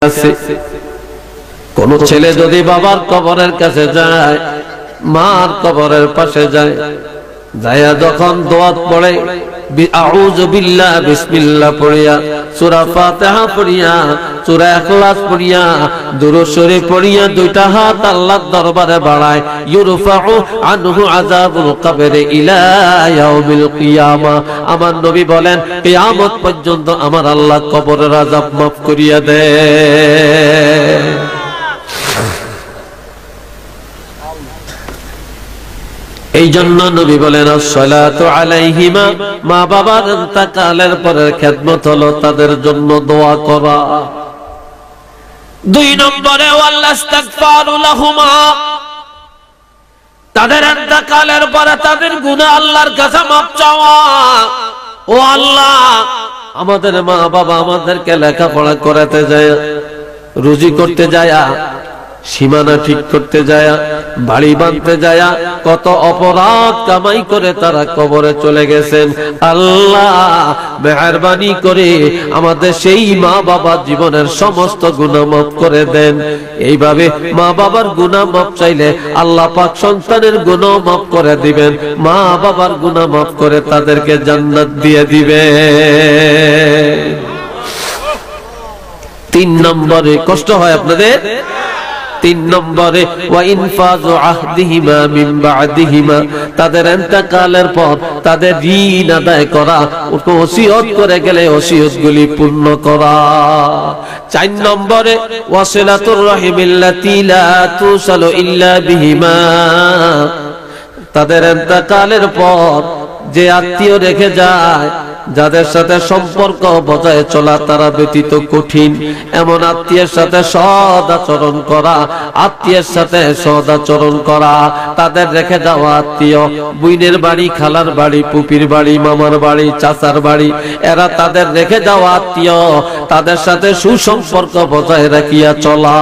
আছে। কোন ছেলে যদি বাবার কবরের কাছে যায়, মার কবরের পাশে যায়, যায়া যখন দোয়া পড়ে আউযু বিল্লাহ বিসমিল্লাহ পড়িয়া, সূরা ফাতিহা পড়িয়া, সূরা ইখলাস পড়িয়া, দুরূদ শরীফ পড়িয়া দুইটা হাত আল্লাহর দরবারে বাড়ায়, ইউরফাউ আনহু আযাবুল কবরি ইলা ইয়াউমিল কিয়ামা। আমার নবী বলেন কিয়ামত পর্যন্ত আমার আল্লাহ কবরের আযাব মাফ করিয়া দেয়। এই জন্য নবী বলেন আসসালাতু আলাইহিমা, মা বাবার ইন্তেকালের পরের খেদমত হলো তাদের জন্য দোয়া করা। দুই নম্বরে ওয়াল ইস্তিগফারু লাহুমা, তাদের ইন্তেকালের পরে তাদের গুনাহ আল্লাহর কাছে মাফ চাওয়া। ও আল্লাহ, আমাদের মা বাবা আমাদেরকে লেখাপড়া করাতে যায়, রুজি করতে যায়, সীমানা ঠিক করতে যায়, বাড়ি বাঁধতে যায়, কত অপরাধ কামাই করে তারা কবরে চলে গেছেন। আল্লাহ মেহেরবানি করে আমাদের সেই মা বাবার জীবনের সমস্ত গুনাহ মাফ করে দেন। এইভাবে মা বাবার গুনাহ মাফ চাইলে আল্লাহ পাক সন্তানের গুনাহ মাফ করে দিবেন, মা বাবার গুনাহ মাফ করে তাদেরকে জান্নাত দিয়ে দিবেন। 3 নম্বরে কষ্ট হয় আপনাদের। 3 নম্বরে ওয়া ইনফাযু আহদিহিমা মিন বা'দিহিমা, তাদের ইন্তেকালের পর তাদের ঋণ আদায় করা, ওসিয়ত করে গেলে ওসিয়তগুলি পূর্ণ করা। 4 নম্বরে ওয়াসিলাতুর রাহিমিল্লাতী লা তুসালু ইল্লা বিহিমা, তাদের ইন্তেকালের পর যে আত্মীয় রেখে যায়, যাদের সাথে সম্পর্ক বজায় চলা তারা ব্যতীত কঠিন, এমন আত্মীয়ের সাথে সৎ আচরণ করা, আত্মীয়ের সাথে সৎ আচরণ করা। তাদের রেখে যাওয়া আত্মীয়, বুইনের বাড়ি, খালার বাড়ি, পুপির বাড়ি, মামার বাড়ি, চাচার বাড়ি, এরা তাদের রেখে যাওয়া আত্মীয়, তাদের সাথে সুসম্পর্ক বজায় রাখিয়া চলা।